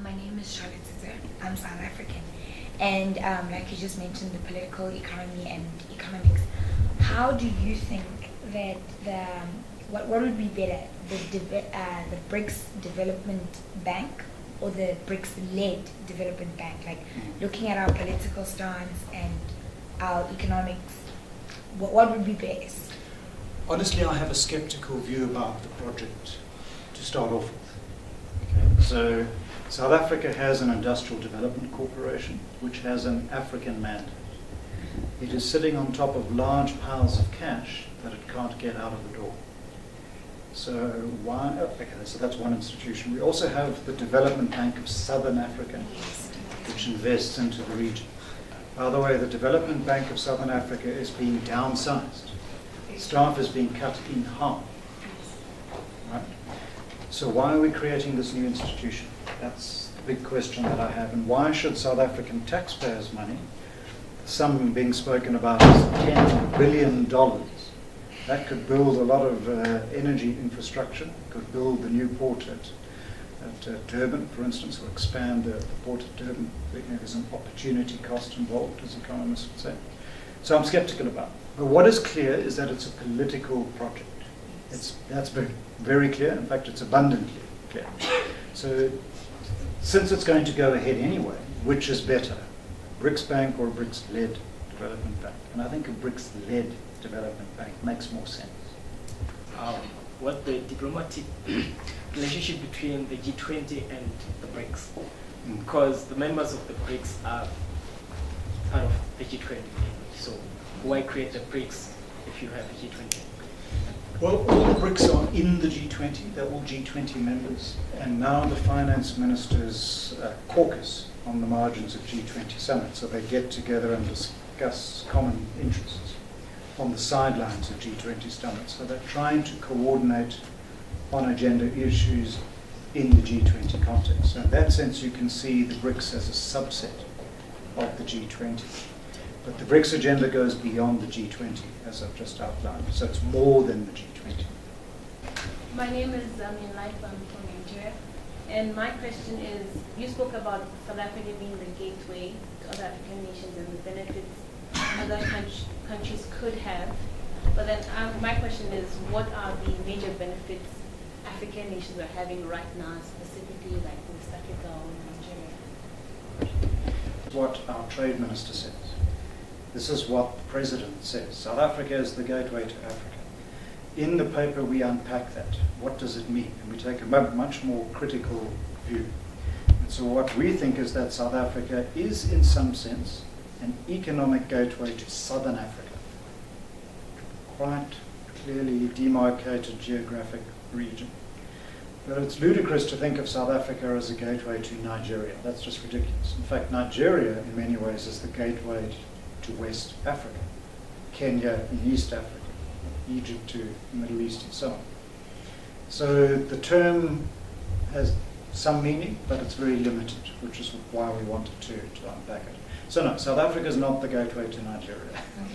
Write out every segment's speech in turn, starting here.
My name is Charlotte Cesar. I'm South African. And like you just mentioned, the political economy and economics, how do you think that what would be better, the BRICS Development Bank or the BRICS-led development bank? Like looking at our political stance and our economics, what would be best? Honestly, I have a skeptical view about the project to start off with. Okay. So South Africa has an industrial development corporation which has an African mandate. It is sitting on top of large piles of cash that it can't get out of the door. So so that's one institution. We also have the Development Bank of Southern Africa, which invests into the region. By the way, the Development Bank of Southern Africa is being downsized. Staff is being cut in half. Right? So why are we creating this new institution? That's the big question that I have. And why should South African taxpayers' money, the sum being spoken about is $10 billion, that could build a lot of energy infrastructure, could build the new port at Durban, for instance, or expand the port at Durban. There's an opportunity cost involved, as economists would say. So I'm skeptical about it. But what is clear is that it's a political project. That's very clear. In fact, it's abundantly clear. So since it's going to go ahead anyway, which is better, BRICS Bank or a BRICS-led development bank? And I think a BRICS-led development bank makes more sense. What the diplomatic relationship between the G20 and the BRICS? Because the members of the BRICS are part of the G20. So why create the BRICS if you have a G20? Well, all the BRICS are in the G20. They're all G20 members. And now the finance ministers caucus on the margins of G20 summits. So they get together and discuss common interests on the sidelines of G20 summits. So they're trying to coordinate on agenda issues in the G20 context. So in that sense, you can see the BRICS as a subset of the G20. But the BRICS agenda goes beyond the G20, as I've just outlined. So it's more than the G20. My name is Amin Life. I'm from Nigeria. And my question is, you spoke about South Africa being the gateway to other African nations and the benefits other countries could have. But then my question is, what are the major benefits African nations are having right now, specifically like West Africa or Nigeria? What our trade minister says. This is what the president says. South Africa is the gateway to Africa. In the paper, we unpack that. What does it mean? And we take a much more critical view. And so what we think is that South Africa is, in some sense, an economic gateway to Southern Africa. Quite clearly demarcated geographic region. But it's ludicrous to think of South Africa as a gateway to Nigeria. That's just ridiculous. In fact, Nigeria, in many ways, is the gateway to West Africa, Kenya in East Africa, Egypt to the Middle East and so on. So the term has some meaning, but it's very limited, which is why we wanted to unpack it. So no, South Africa is not the gateway to Nigeria.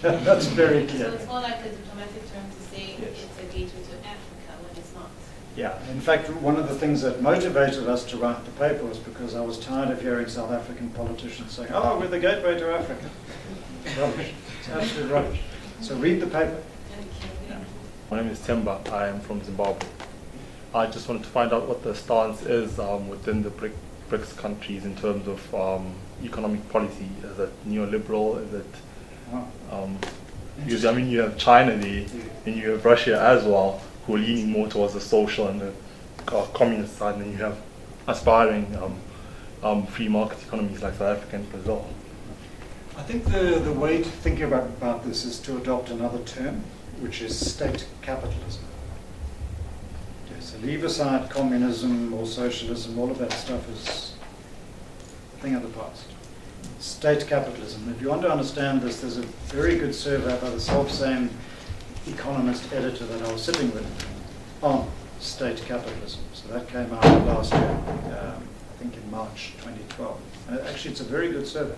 That's very clear. So it's more like a diplomatic term to say it's a gateway to Africa when it's not. Yeah, in fact, one of the things that motivated us to write the paper was because I was tired of hearing South African politicians saying, oh, we're the gateway to Africa. Rubbish. It's absolute rubbish. So read the paper. Yeah. My name is Temba. I am from Zimbabwe. I just wanted to find out what the stance is within the BRICS countries in terms of economic policy. Is it neoliberal? Is it because I mean you have China there, and you have Russia as well, who are leaning more towards the social and the communist side, and then you have aspiring free market economies like South Africa and Brazil. I think the way to think about this is to adopt another term, which is state capitalism. Okay, so leave aside communism or socialism, all of that stuff is a thing of the past. State capitalism. If you want to understand this, there's a very good survey by the self-same economist editor that I was sitting with on state capitalism. So that came out last year, I think in March 2012. And actually, it's a very good survey.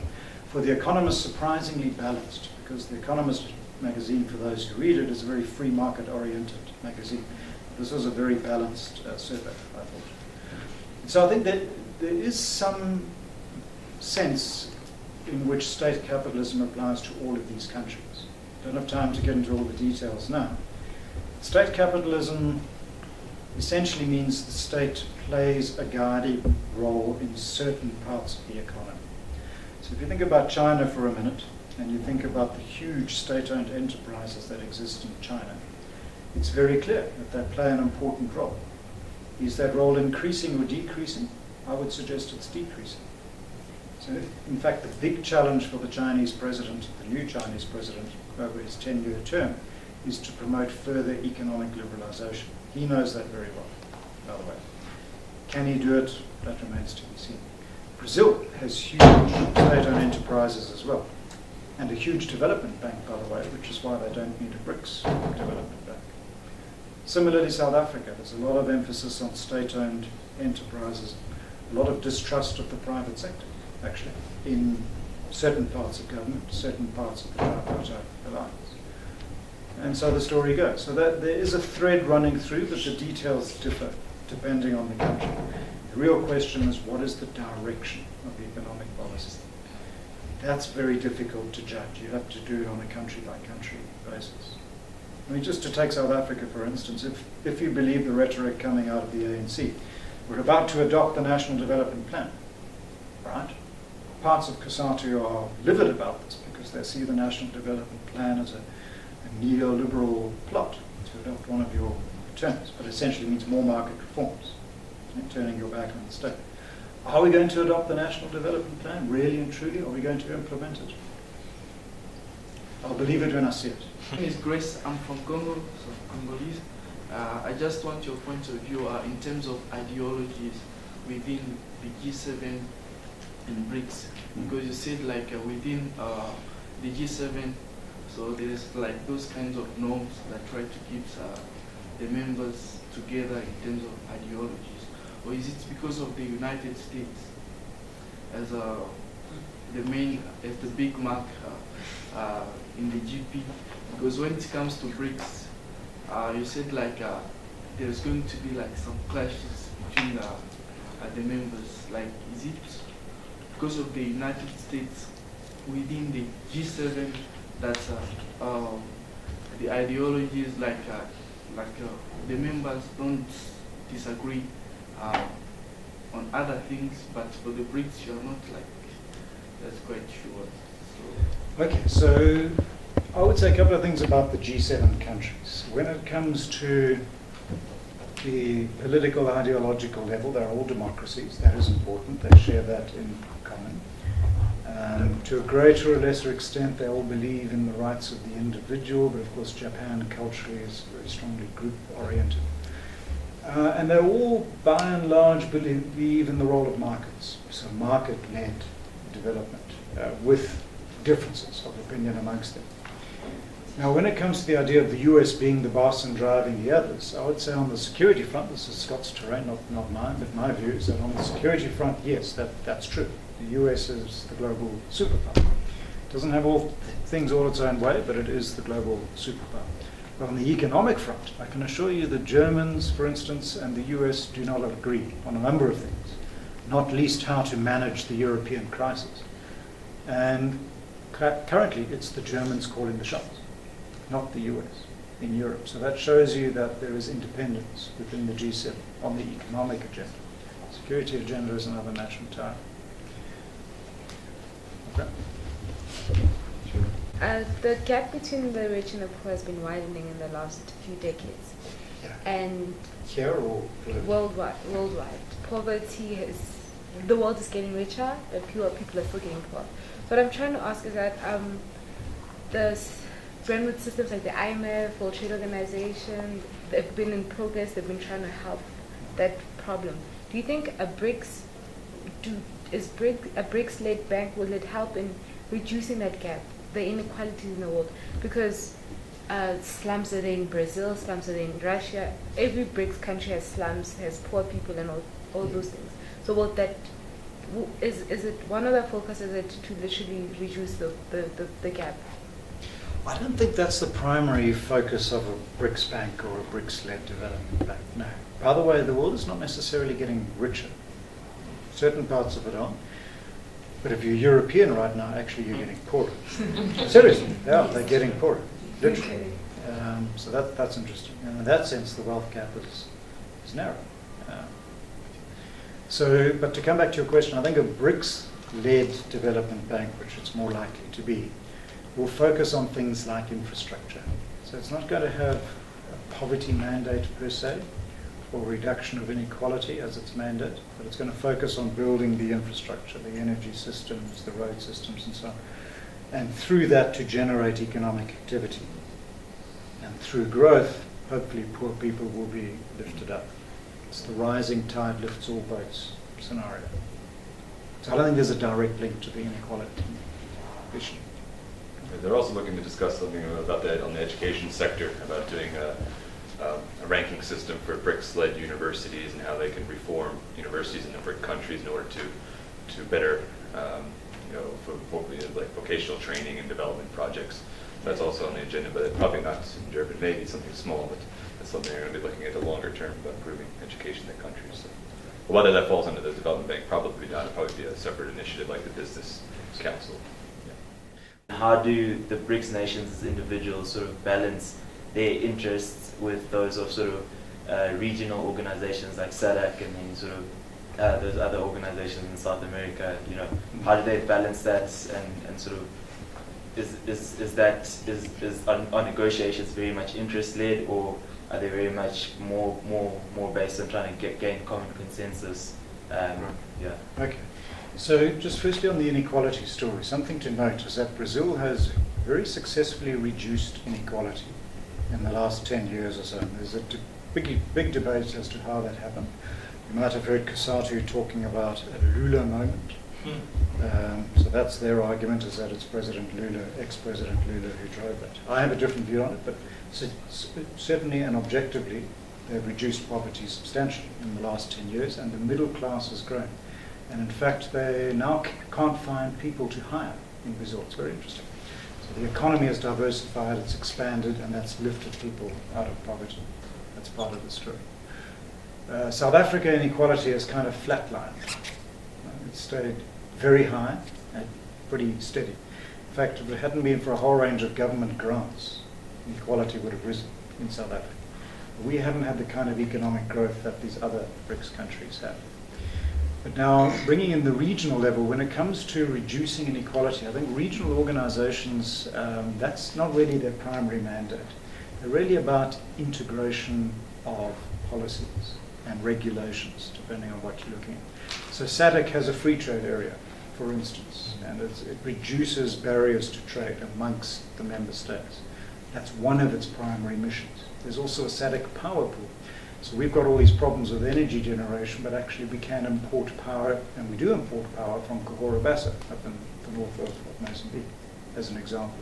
For The Economist, surprisingly balanced, because The Economist magazine, for those who read it, is a very free market-oriented magazine. This was a very balanced survey, I thought. So I think that there is some sense in which state capitalism applies to all of these countries. Don't have time to get into all the details now. State capitalism essentially means the state plays a guiding role in certain parts of the economy. So if you think about China for a minute, and you think about the huge state-owned enterprises that exist in China, it's very clear that they play an important role. Is that role increasing or decreasing? I would suggest it's decreasing. So, in fact, the big challenge for the Chinese president, the new Chinese president, over his 10-year term, is to promote further economic liberalization. He knows that very well, by the way. Can he do it? That remains to be seen. Brazil has huge state-owned enterprises as well, and a huge development bank, by the way, which is why they don't need a BRICS development bank. Similarly, South Africa, there's a lot of emphasis on state-owned enterprises, a lot of distrust of the private sector, actually, in certain parts of government, certain parts of the tripartite alliance. And so the story goes. So that there is a thread running through, but the details differ depending on the country. The real question is, what is the direction of the economic policy? That's very difficult to judge. You have to do it on a country-by-country basis. I mean, just to take South Africa, for instance, if you believe the rhetoric coming out of the ANC, we're about to adopt the National Development Plan, right? Parts of COSATU are livid about this because they see the National Development Plan as a neoliberal plot, to adopt one of your terms, but essentially means more market reforms, and turning your back on the state. Are we going to adopt the National Development Plan, really and truly? Are we going to implement it? I'll believe it when I see it. My name is Grace. I'm from Congo, so Congolese. I just want your point of view in terms of ideologies within the G7 and BRICS, because you said like within the G7, so there's like those kinds of norms that try to keep the members together in terms of ideologies, or is it because of the United States as the big mark in the GP? Because when it comes to BRICS, you said like there's going to be like some clashes between the members. Like, is it because of the United States within the G7 that the ideologies like the members don't disagree on other things, but for the BRICS you're not like that's quite sure. So. Okay, so I would say a couple of things about the G7 countries. When it comes to the political ideological level, they're all democracies. That is important. They share that in common. To a greater or lesser extent, they all believe in the rights of the individual, but of course Japan culturally is very strongly group-oriented. And they all, by and large, believe in the role of markets, so market-led development, with differences of opinion amongst them. Now, when it comes to the idea of the US being the boss and driving the others, I would say on the security front, this is Scott's terrain, not mine, but my view is that on the security front, yes, that's true. The US is the global superpower. It doesn't have all things all its own way, but it is the global superpower. But on the economic front, I can assure you the Germans, for instance, and the US do not agree on a number of things, not least how to manage the European crisis. And currently, it's the Germans calling the shots, not the US in Europe. So that shows you that there is independence within the G7 on the economic agenda. Security agenda is another national tower. Okay. The gap between the rich and the poor has been widening in the last few decades. Yeah. And Here or globally? worldwide. Poverty has, the world is getting richer, but people are still getting poor. What I'm trying to ask is that the Brentwood systems like the IMF, World Trade Organization, they've been in progress, they've been trying to help that problem. Do you think a BRICS-led bank, will it help in reducing that gap, the inequalities in the world? Because slums are there in Brazil, slums are there in Russia. Every BRICS country has slums, has poor people and all those things. So will that, is it one of the focuses to literally reduce the gap? I don't think that's the primary focus of a BRICS bank or a BRICS-led development bank, no. By the way, the world is not necessarily getting richer. Certain parts of it aren't. But if you're European right now, actually you're getting poorer. Seriously, they're getting poorer, literally. So that's interesting. And in that sense, the wealth gap is narrow. But to come back to your question, I think a BRICS-led development bank, which it's more likely to be, will focus on things like infrastructure. So it's not going to have a poverty mandate per se, or reduction of inequality as its mandate, but it's going to focus on building the infrastructure, the energy systems, the road systems, and so on. And through that to generate economic activity. And through growth, hopefully poor people will be lifted up. It's the rising tide lifts all boats scenario. So I don't think there's a direct link to the inequality issue. They're also looking to discuss something about that on the education sector, about doing a ranking system for BRICS-led universities and how they can reform universities in the BRIC countries in order to better, for like vocational training and development projects. That's also on the agenda, but probably not in Durban. Maybe something small, but that's something they're going to be looking at the longer term about improving education in the country. So, whether that falls under the development bank, probably not. It'll probably be a separate initiative like the Business Council. How do the BRICS nations as individuals sort of balance their interests with those of sort of regional organizations like SADC and then sort of those other organizations in South America? How do they balance that and sort of are negotiations very much interest-led, or are they very much more based on trying to gain common consensus? Okay. So just firstly on the inequality story, something to note is that Brazil has very successfully reduced inequality in the last 10 years or so. There's a big debate as to how that happened. You might have heard Cosatu talking about a Lula moment. So that's their argument, is that it's President Lula, ex-President Lula, who drove that. I have a different view on it, but certainly and objectively, they've reduced poverty substantially in the last 10 years, and the middle class has grown. And in fact, they now can't find people to hire in Brazil. It's very interesting. So the economy has diversified, it's expanded, and that's lifted people out of poverty. That's part of the story. South Africa inequality has kind of flatlined. It stayed very high and pretty steady. In fact, if it hadn't been for a whole range of government grants, inequality would have risen in South Africa. We haven't had the kind of economic growth that these other BRICS countries have. But now, bringing in the regional level, when it comes to reducing inequality, I think regional organizations, that's not really their primary mandate. They're really about integration of policies and regulations, depending on what you're looking at. So SADC has a free trade area, for instance, and it reduces barriers to trade amongst the member states. That's one of its primary missions. There's also a SADC power pool. So we've got all these problems with energy generation, but actually we can import power, and we do import power from Cahora Bassa up in the north of Mozambique, as an example.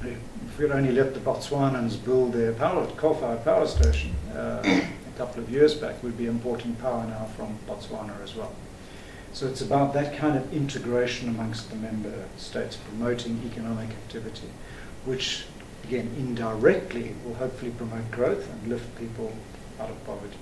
If we'd only let the Botswanans build their coal-fired power station a couple of years back, we'd be importing power now from Botswana as well. So it's about that kind of integration amongst the member states, promoting economic activity, which, again, indirectly will hopefully promote growth and lift people out of poverty.